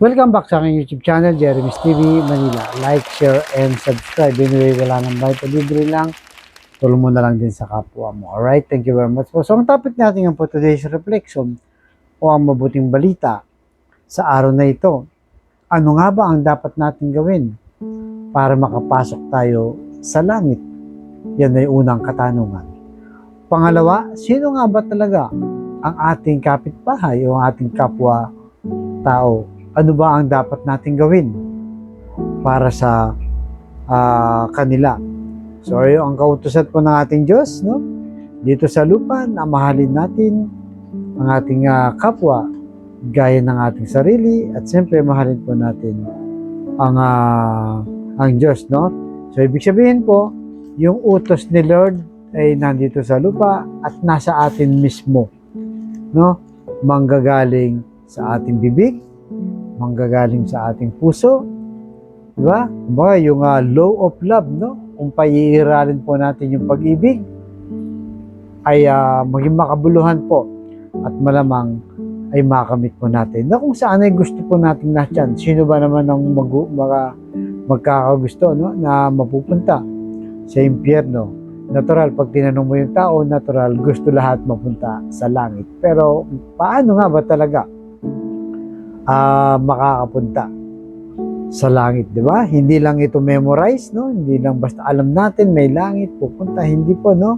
Welcome back sa aking YouTube channel, Jeremy's TV Manila. Like, share, and subscribe. Anyway, wala nang bayad, libre lang. Tulong mo na lang din sa kapwa mo. Alright, thank you very much po. So, ang topic natin po today's reflection o ang mabuting balita sa araw na ito. Ano nga ba ang dapat natin gawin para makapasok tayo sa langit? Yan ay unang katanungan. Pangalawa, sino nga ba talaga ang ating kapitbahay o ang ating kapwa tao? Ano ba ang dapat natin gawin para sa kanila? So, ang kautusan po ng ating Diyos, no? Dito sa lupa, na mahalin natin ang ating kapwa gaya ng ating sarili, at siyempre mahalin po natin ang Diyos, no? So, ibig sabihin po, yung utos ni Lord ay nandito sa lupa at nasa atin mismo, no? Manggagaling sa ating bibig, manggagaling sa ating puso, di ba? Kumbaga, yung law of love, no? Kung paiiralin po natin yung pag-ibig, ay maging makabuluhan po at malamang ay makamit po natin. Na kung saan ay gusto po natin lahat yan. Sino ba naman ang magkakagusto, no? Na mapupunta sa impyerno? Natural, pag tinanong mo yung tao, natural, gusto lahat mapunta sa langit. Pero paano nga ba talaga makakapunta sa langit, di ba? Hindi lang ito memorize, no? Hindi lang basta alam natin may langit pupunta, hindi po, no?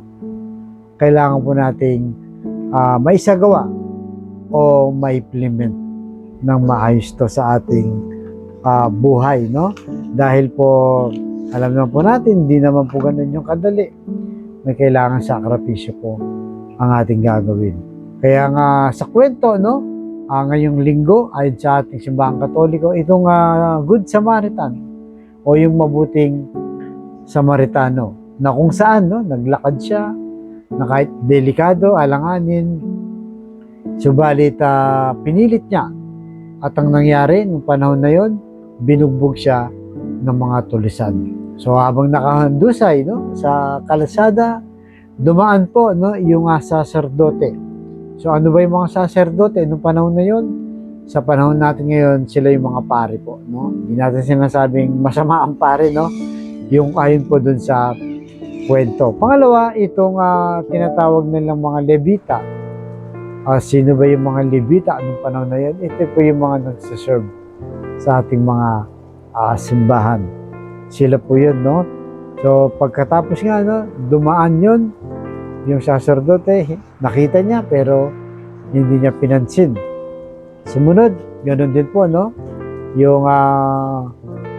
Kailangan po nating maisagawa o ma-implement ng maayos to sa ating buhay, no? Dahil po alam naman po natin, hindi naman po ganun yung kadali. May kailangan sakripisyo po ang ating gagawin. Kaya nga sa kwento, no? Ngayong linggo, ayon sa ating simbahang Katoliko, itong Good Samaritan o yung mabuting Samaritano, na kung saan, no, naglakad siya na kahit delikado, alanganin, subalit pinilit niya. At ang nangyari nung panahon na yon, binugbog siya ng mga tulisan. So habang nakahandusay, no, sa kalasada, dumaan po, no, yung saserdote. So ano ba yung mga saserdote nung panahon na yon? Sa panahon natin ngayon, sila yung mga pare po, no? Hindi natin sinasabing masama ang pare, no? Yung ayon po dun sa kwento. Pangalawa, itong tinatawag nilang mga Levita. Sino ba yung mga Levita nung panahon na yon? Ito po yung mga nagsaserve sa ating mga simbahan. Sila po yun, no? So pagkatapos nga, no, dumaan yun, yung saserdote, nakita niya pero hindi niya pinansin. Sumunod, ganoon din po, no? Yung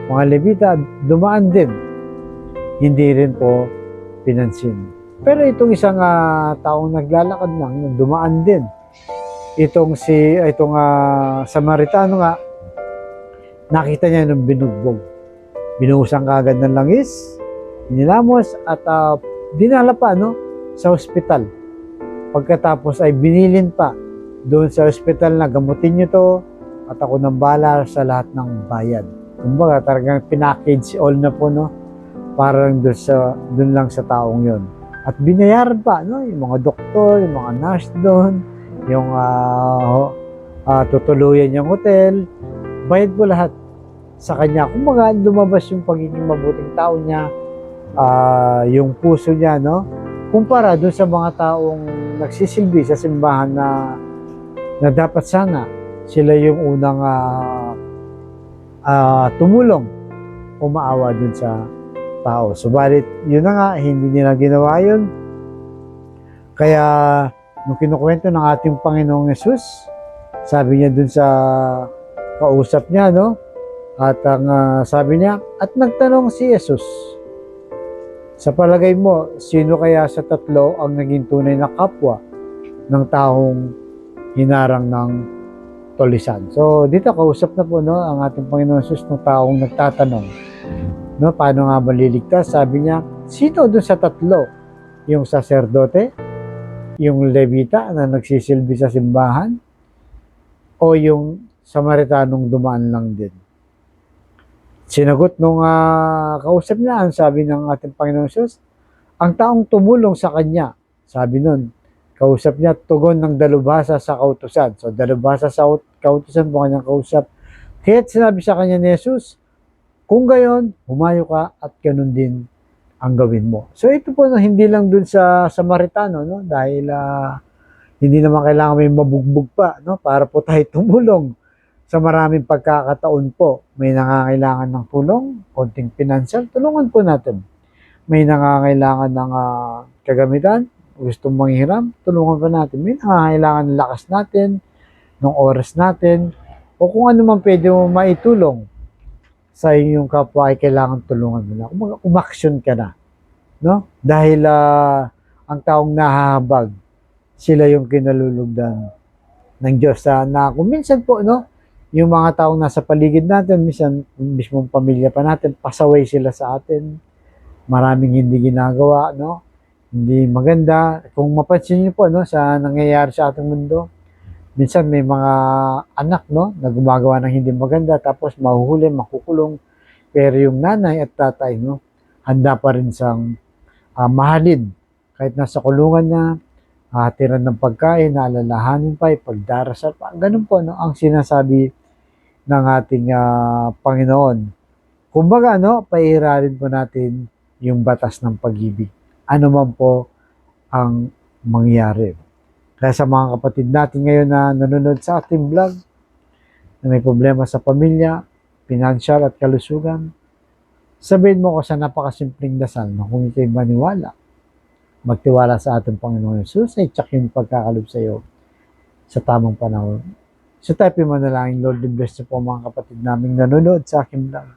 mga Levita, dumaan din. Hindi rin po pinansin. Pero itong isang taong naglalakad lang, dumaan din. Itong Samaritano nga, nakita niya nung binugbog. Binuhusan kaagad ng langis, inilamos at dinala pa, no, sa ospital. Pagkatapos ay binilin pa doon sa ospital na gamutin nyo to at ako nang bahala sa lahat ng bayad. Kumbaga talagang pinackage all na po, no, parang doon lang sa taong yon. At binayaran pa, no, yung mga doktor, yung mga nurse doon, yung tutuluyan yung hotel, bayad po lahat sa kanya. Kumbaga lumabas yung pagiging mabuting tao niya, yung puso niya, no, kumpara doon sa mga taong nagsisilbi sa simbahan na dapat sana sila yung unang tumulong o maawa doon sa tao. Subalit, yun na nga, hindi nila ginawa yun. Kaya, nung kinukwento ng ating Panginoong Yesus, sabi niya doon sa kausap niya, no? At ang sabi niya, at nagtanong si Yesus, sa palagay mo, sino kaya sa tatlo ang naging tunay na kapwa ng taong hinarang ng tulisan? So, dito kausap na po, no, ang ating Panginoon Jesus ng taong nagtatanong, no, paano nga maliligtas? Sabi niya, sino doon sa tatlo? Yung saserdote, yung Levita na nagsisilbi sa simbahan, o yung Samaritanong dumaan lang din? Sinagot nung kausap niya, ang sabi ng ating Panginoon Jesus, ang taong tumulong sa kanya, sabi nun, kausap niya, tugon ng dalubhasa sa kautusan. So, dalubhasa sa kautusan po kanyang kausap, Kaya't sinabi sa kanya ni Jesus, kung gayon, humayo ka at ganun din ang gawin mo. So ito po, no, hindi lang dun sa Samaritano, no, dahil hindi naman kailangan may mabugbog pa, no, para po tayo tumulong sa maraming pagkakataon po. May nangangailangan ng tulong, konting financial, tulungan po natin. May nangangailangan ng kagamitan, gustong manghiram, tulungan po natin. May nangangailangan ng lakas natin, ng oras natin, o kung ano man pwede mo maitulong sa inyong kapwa ay kailangan tulungan mo na. Umaksyon ka na. No? Dahil ang taong nahahabag, sila yung kinalulugdan ng Diyos. Na kung minsan po, no, yung mga taong nasa paligid natin, minsan mismong pamilya pa natin, pasaway sila sa atin. Maraming hindi ginagawa, no? Hindi maganda. Kung mapansin niyo po, no, sa nangyayari sa ating mundo, minsan may mga anak, no, na gumagawa ng hindi maganda, tapos mahuhuli, makukulong. Pero yung nanay at tatay, no, handa pa rin siyang mahalin. Kahit nasa kulungan niya, hatiran ng pagkain, naalalahanin pa, pagdarasal pa. Ganun po, no, ang sinasabi ng ating Panginoon. Kumbaga, no, pairalin po natin yung batas ng pag-ibig. Ano man po ang mangyari. Kaya sa mga kapatid natin ngayon na nanonood sa ating vlog, na may problema sa pamilya, financial at kalusugan, sabihin mo ko sa napakasimpleng dasal na kung ito'y maniwala, magtiwala sa ating Panginoon Jesus, ay tsak yung pagkakalob sa iyo sa tamang panahon. So tayo manalangin, Lord, bless niyo po mga kapatid namin nanonood sa aking vlog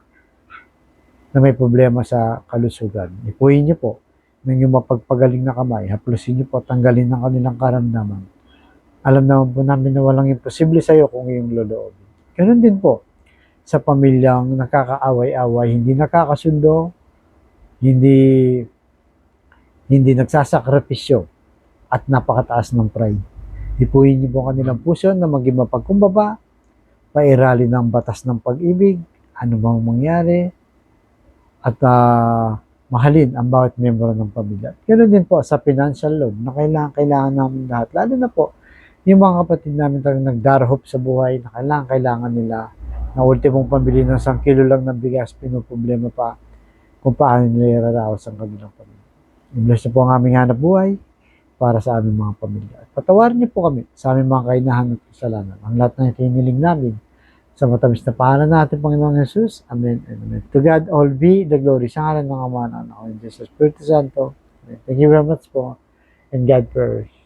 na may problema sa kalusugan. Ipuhin niyo po ng iyong mapagpagaling na kamay, haplusin niyo po, tanggalin ng kanilang karamdaman. Alam naman po namin na walang imposible sa iyo kung iyong loloobin. Ganun din po sa pamilyang nakakaaway-away, hindi nakakasundo, hindi nagsasakripisyo at napakataas ng pride. Ipuhin niyo po kanilang puso na maging mapagkumbaba, pairali ng batas ng pag-ibig, ano bang mangyari, at mahalin ang bawat miyembro ng pamilya. Ganoon din po sa financial loan na kailangan namin lahat. Lalo na po, yung mga kapatid namin talagang nagdarahop sa buhay na kailangan nila na ultimong pambili ng 1 kilo lang ng bigas, pinoproblema pa kung paano nila iraraos ang kabilang pamilya. I-bless na po ang aming hanap buhay para sa aming mga pamilya. At patawarin niyo po kami sa aming mga kainahan at kasalanan. Ang lahat ng itiniling namin sa matamis na pangalan natin, Panginoong Jesus. Amen and amen. To God all be the glory. Sa ngalan ng Ama, ng Anak, ng Diyos, Espiritu Santo. Amen. Thank you very much po. And God first.